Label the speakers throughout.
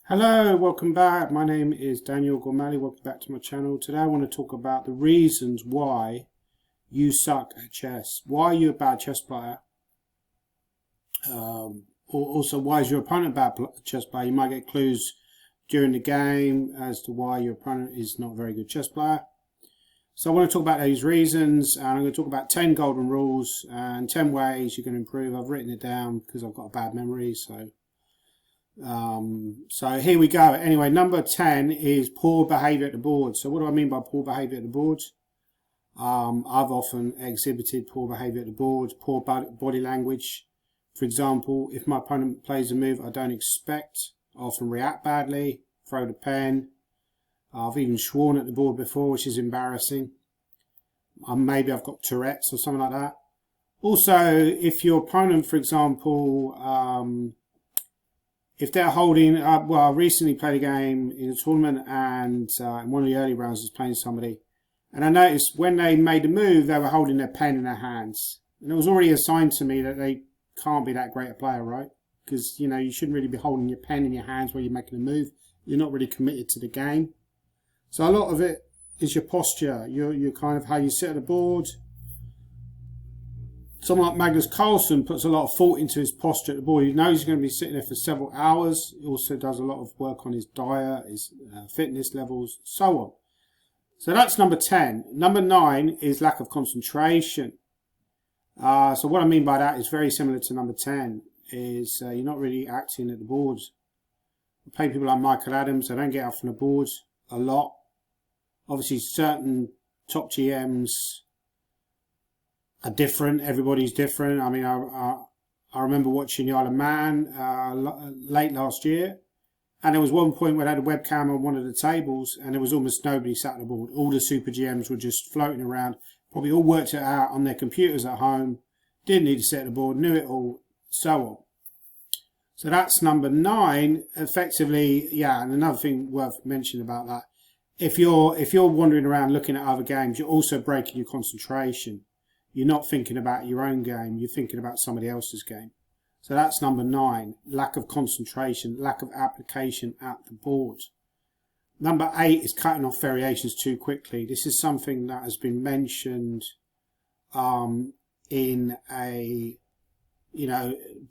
Speaker 1: Hello, welcome back. My name is Daniel Gorm. Welcome back to my channel. Today I want to talk about the reasons why you suck at chess. Why are you a bad chess player? Also, why is your opponent a bad chess player? You might get clues during the game as to why your opponent is not a very good chess player. So I want to talk about these reasons, and I'm going to talk about 10 golden rules and 10 ways you can improve. I've written it down because I've got a bad memory, so here we go. Anyway, number 10 is poor behaviour at the board. So what do I mean by poor behaviour at the board? I've often exhibited poor behaviour at the board, poor body language. For example, if my opponent plays a move I don't expect, I often react badly, throw the pen. I've even sworn at the board before, which is embarrassing. Maybe I've got Tourette's or something like that. Also, if your opponent, for example, if they're holding, I recently played a game in a tournament, and in one of the early rounds I was playing somebody, and I noticed when they made a move they were holding their pen in their hands, and it was already a sign to me that they can't be that great a player, right? Because you shouldn't really be holding your pen in your hands while you're making a move. You're not really committed to the game. So a lot of it is your posture, your kind of how you sit at the board. Someone like Magnus Carlsen puts a lot of thought into his posture at the board. He knows he's going to be sitting there for several hours. He also does a lot of work on his diet, his fitness levels, so on. So that's number 10. Number 9 is lack of concentration. So what I mean by that is very similar to number 10, is you're not really acting at the board. I play people like Michael Adams. They don't get up from the board a lot. Obviously, certain top GMs are different. Everybody's different. I mean, I remember watching the Isle of Man late last year, and there was one point where they had a webcam on one of the tables, and there was almost nobody sat at the board. All the super GMs were just floating around, probably all worked it out on their computers at home, didn't need to sit at the board, knew it all, so on. So that's number 9. Effectively, yeah, and another thing worth mentioning about that, if you're wandering around looking at other games, you're also breaking your concentration. You're not thinking about your own game, you're thinking about somebody else's game. So that's number 9, lack of concentration, lack of application at the board. Number 8 is cutting off variations too quickly. This is something that has been mentioned in a,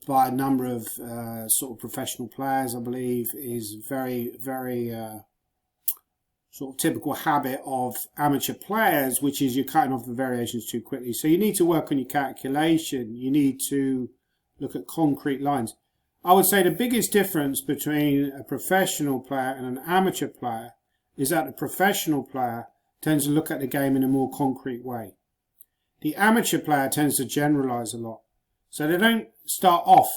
Speaker 1: by a number of sort of professional players, I believe, is very, very sort of typical habit of amateur players, which is you're cutting off the variations too quickly. So you need to work on your calculation. You need to look at concrete lines. I would say the biggest difference between a professional player and an amateur player is that the professional player tends to look at the game in a more concrete way. The amateur player tends to generalize a lot. So they don't start off,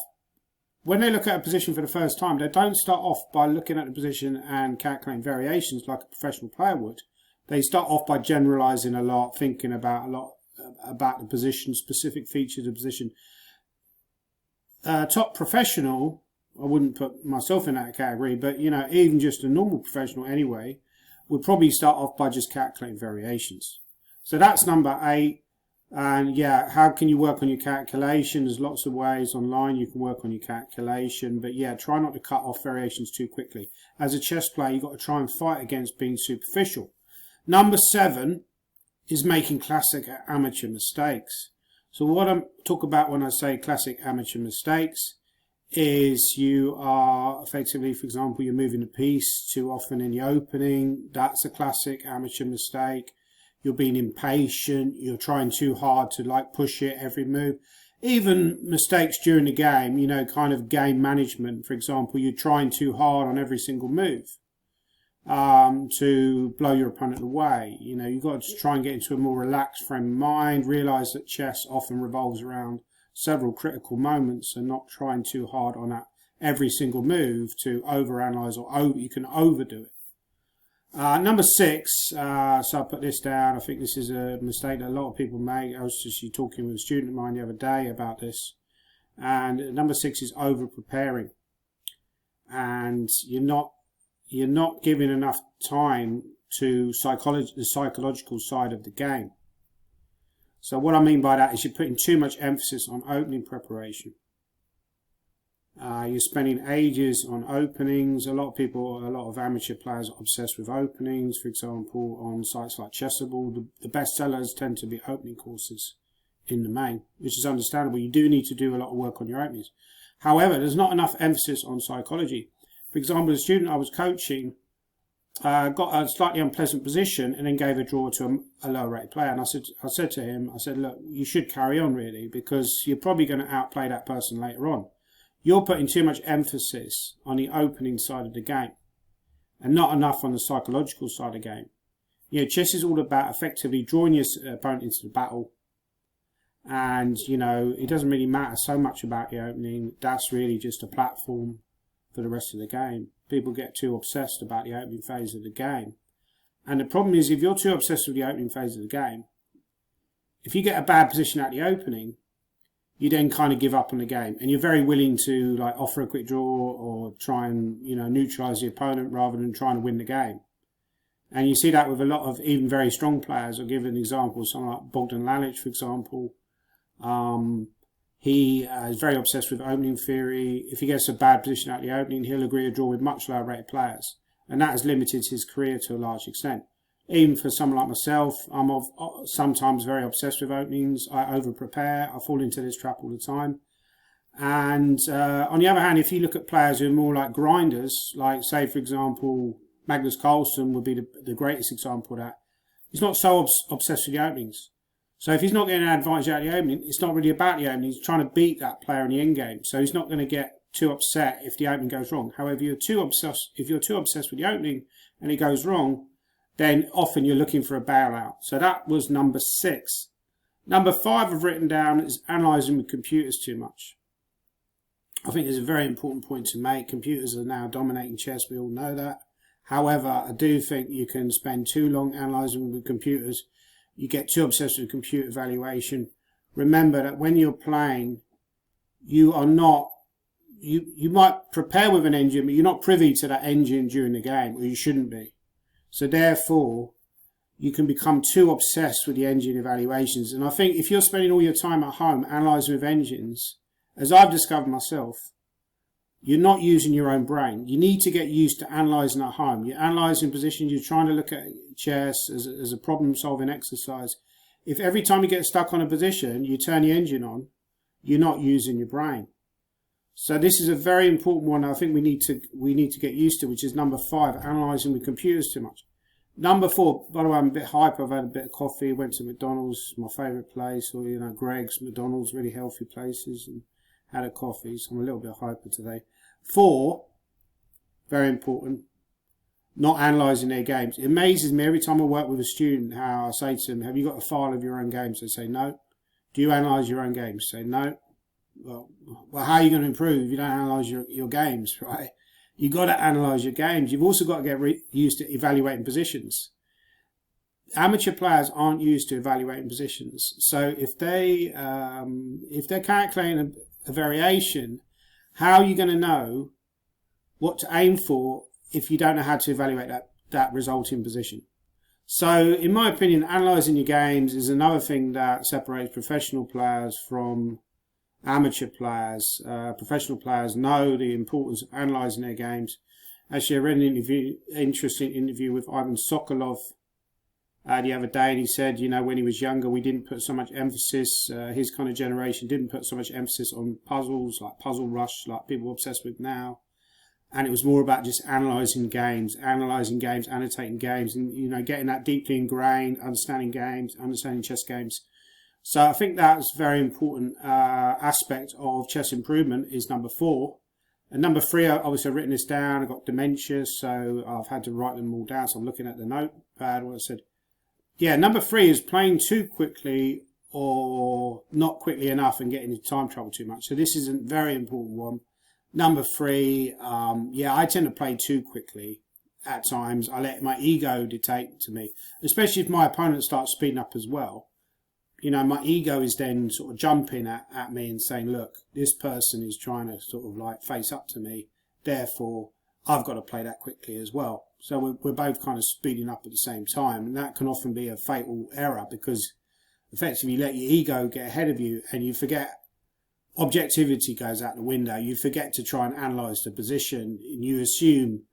Speaker 1: when they look at a position for the first time, they don't start off by looking at the position and calculating variations like a professional player would. They start off by generalizing a lot, thinking about a lot about the position, specific features of the position. Top professional, I wouldn't put myself in that category, but even just a normal professional anyway, would probably start off by just calculating variations. So that's number 8. And yeah, how can you work on your calculation? There's lots of ways online you can work on your calculation, but yeah, try not to cut off variations too quickly. As a chess player, you've got to try and fight against being superficial. Number 7 is making classic amateur mistakes. So what I talk about when I say classic amateur mistakes is you are effectively, for example, you're moving a piece too often in the opening. That's a classic amateur mistake. You're being impatient, you're trying too hard to push it every move. Even mistakes during the game, kind of game management, for example, you're trying too hard on every single move to blow your opponent away. You've got to try and get into a more relaxed frame of mind, realise that chess often revolves around several critical moments and not trying too hard on that every single move to overanalyze or you can overdo it. Number 6, so I put this down. I think this is a mistake that a lot of people make. I was just talking with a student of mine the other day about this. And number 6 is over-preparing. And you're not giving enough time to the psychological side of the game. So what I mean by that is you're putting too much emphasis on opening preparation. You're spending ages on openings. A lot of amateur players are obsessed with openings. For example, on sites like Chessable, the best sellers tend to be opening courses in the main, which is understandable. You do need to do a lot of work on your openings. However, there's not enough emphasis on psychology. For example, a student I was coaching got a slightly unpleasant position and then gave a draw to a lower rated player. And I said to him, look, you should carry on really, because you're probably going to outplay that person later on. You're putting too much emphasis on the opening side of the game and not enough on the psychological side of the game. Chess is all about effectively drawing your opponent into the battle. And, it doesn't really matter so much about the opening. That's really just a platform for the rest of the game. People get too obsessed about the opening phase of the game. And the problem is, if you're too obsessed with the opening phase of the game, if you get a bad position at the opening, you then kind of give up on the game. And you're very willing to offer a quick draw or try and, neutralise the opponent rather than trying to win the game. And you see that with a lot of even very strong players. I'll give an example, someone like Bogdan Lalic, for example. He is very obsessed with opening theory. If he gets a bad position at the opening, he'll agree to draw with much lower rated players. And that has limited his career to a large extent. Even for someone like myself, I'm sometimes very obsessed with openings. I over-prepare. I fall into this trap all the time. And on the other hand, if you look at players who are more like grinders, like, say, for example, Magnus Carlsen would be the greatest example of that. He's not so obsessed with the openings. So if he's not getting an advantage out of the opening, it's not really about the opening. He's trying to beat that player in the end game. So he's not going to get too upset if the opening goes wrong. However, if you're too obsessed with the opening and it goes wrong, then often you're looking for a bailout. So that was number 6. Number 5 I've written down is analysing with computers too much. I think it's a very important point to make. Computers are now dominating chess. We all know that. However, I do think you can spend too long analysing with computers. You get too obsessed with computer evaluation. Remember that when you're playing, you might prepare with an engine, but you're not privy to that engine during the game, or you shouldn't be. So therefore, you can become too obsessed with the engine evaluations. And I think if you're spending all your time at home analysing with engines, as I've discovered myself, you're not using your own brain. You need to get used to analysing at home. You're analysing positions, you're trying to look at chess as a problem-solving exercise. If every time you get stuck on a position, you turn the engine on, you're not using your brain. So this is a very important one I think we need to get used to, which is number 5, analysing with computers too much. Number 4, by the way, I'm a bit hyper. I've had a bit of coffee, went to McDonald's, my favourite place, or Greg's, McDonald's, really healthy places, and had a coffee, so I'm a little bit hyper today. 4, very important, not analysing their games. It amazes me every time I work with a student how I say to them, have you got a file of your own games? They say no. Do you analyse your own games? Say no. Well, how are you going to improve if you don't analyse your games, right? You've got to analyse your games. You've also got to get used to evaluating positions. Amateur players aren't used to evaluating positions. So if they're calculating a variation, how are you going to know what to aim for if you don't know how to evaluate that resulting position? So in my opinion, analysing your games is another thing that separates professional players from amateur players. Professional players know the importance of analysing their games. Actually, I read an interesting interview with Ivan Sokolov the other day, and he said, when he was younger, we didn't put so much emphasis, his kind of generation didn't put so much emphasis on puzzles, like Puzzle Rush, like people are obsessed with now. And it was more about just analysing games, annotating games, and, getting that deeply ingrained, understanding chess games. So I think that's a very important aspect of chess improvement is number 4. And number 3, obviously I've written this down. I've got dementia, so I've had to write them all down. So I'm looking at the notepad, what I said. Yeah, number 3 is playing too quickly or not quickly enough and getting into time trouble too much. So this is a very important one. Number 3, I tend to play too quickly at times. I let my ego dictate to me, especially if my opponent starts speeding up as well. My ego is then sort of jumping at me and saying, look, this person is trying to sort of face up to me. Therefore, I've got to play that quickly as well. So we're both kind of speeding up at the same time. And that can often be a fatal error because effectively you let your ego get ahead of you and you forget objectivity goes out the window. You forget to try and analyse the position, and you assume,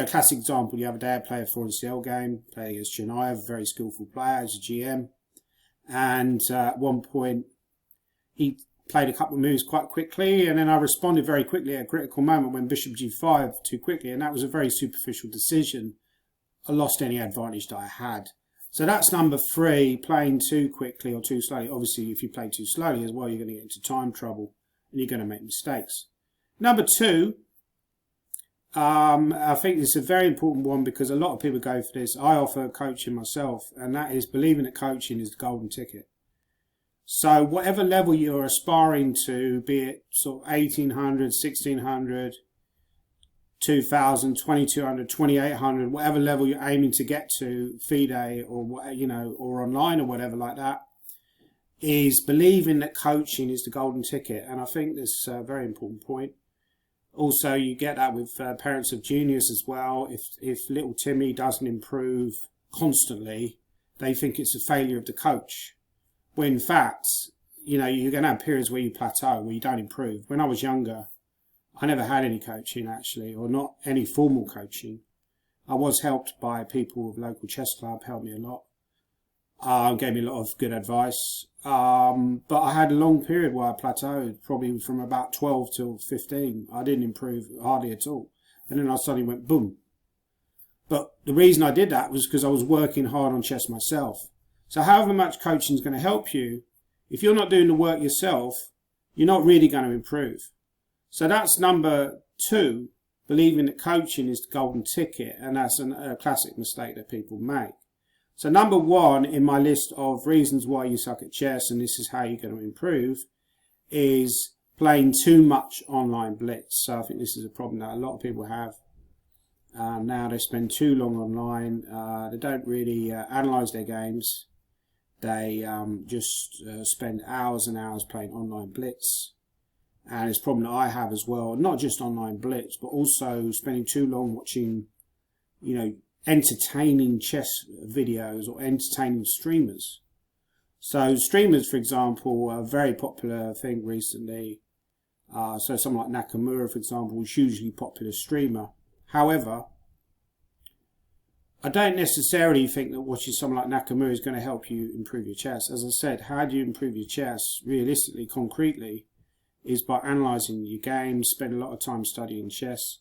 Speaker 1: classic example, you have a day player 4NCL game, playing against Chennai, a very skillful player as a GM, and at one point he played a couple of moves quite quickly, and then I responded very quickly at a critical moment when Bishop G5 too quickly, and that was a very superficial decision. I lost any advantage that I had. So that's number 3, playing too quickly or too slowly. Obviously, if you play too slowly as well, you're going to get into time trouble and you're going to make mistakes. Number 2, I think this is a very important one because a lot of people go for this. I offer coaching myself, and that is believing that coaching is the golden ticket. So whatever level you're aspiring to, be it sort of 1800, 1600, 2000, 2200, 2800, whatever level you're aiming to get to, FIDE or or online or whatever like that, is believing that coaching is the golden ticket. And I think this is a very important point. Also, you get that with parents of juniors as well. If little Timmy doesn't improve constantly, they think it's a failure of the coach. When in fact, you're going to have periods where you plateau, where you don't improve. When I was younger, I never had any coaching actually, or not any formal coaching. I was helped by people with local chess club, helped me a lot. Gave me a lot of good advice. But I had a long period where I plateaued, probably from about 12 till 15. I didn't improve hardly at all. And then I suddenly went boom. But the reason I did that was because I was working hard on chess myself. So however much coaching is going to help you, if you're not doing the work yourself, you're not really going to improve. So that's number 2, believing that coaching is the golden ticket, and that's a classic mistake that people make. So number 1 in my list of reasons why you suck at chess, and this is how you're going to improve, is playing too much online blitz. So I think this is a problem that a lot of people have. Now they spend too long online. They don't really analyse their games. They just spend hours and hours playing online blitz. And it's a problem that I have as well, not just online blitz, but also spending too long watching, entertaining chess videos or entertaining streamers. So streamers, for example, are a very popular thing recently. So someone like Nakamura, for example, is hugely popular streamer. However, I don't necessarily think that watching someone like Nakamura is going to help you improve your chess. As I said, how do you improve your chess realistically, concretely, is by analysing your games, spend a lot of time studying chess.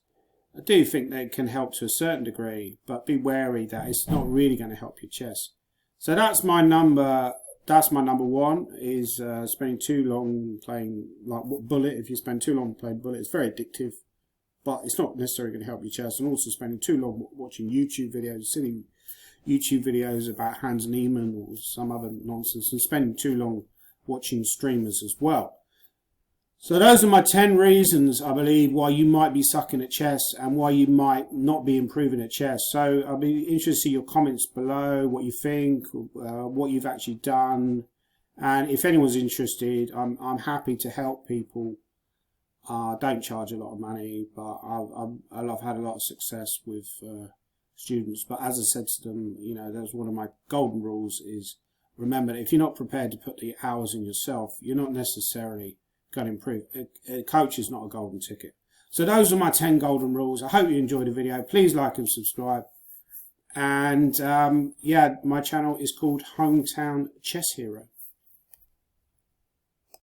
Speaker 1: I do think that it can help to a certain degree, but be wary that it's not really going to help your chess. So that's my number 1, is spending too long playing like Bullet. If you spend too long playing Bullet, it's very addictive, but it's not necessarily going to help your chess. And also spending too long watching YouTube videos, silly YouTube videos about Hans Niemann or some other nonsense, and spending too long watching streamers as well. So those are my 10 reasons, I believe, why you might be sucking at chess and why you might not be improving at chess. So I'll be interested to see your comments below, what you think, what you've actually done. And if anyone's interested, I'm happy to help people. Don't charge a lot of money, but I've had a lot of success with students. But as I said to them, that's one of my golden rules is remember that if you're not prepared to put the hours in yourself, you're not necessarily going to improve. A coach is not a golden ticket. So those are my 10 golden rules. I hope you enjoyed the video. Please like and subscribe. And my channel is called Hometown Chess Hero.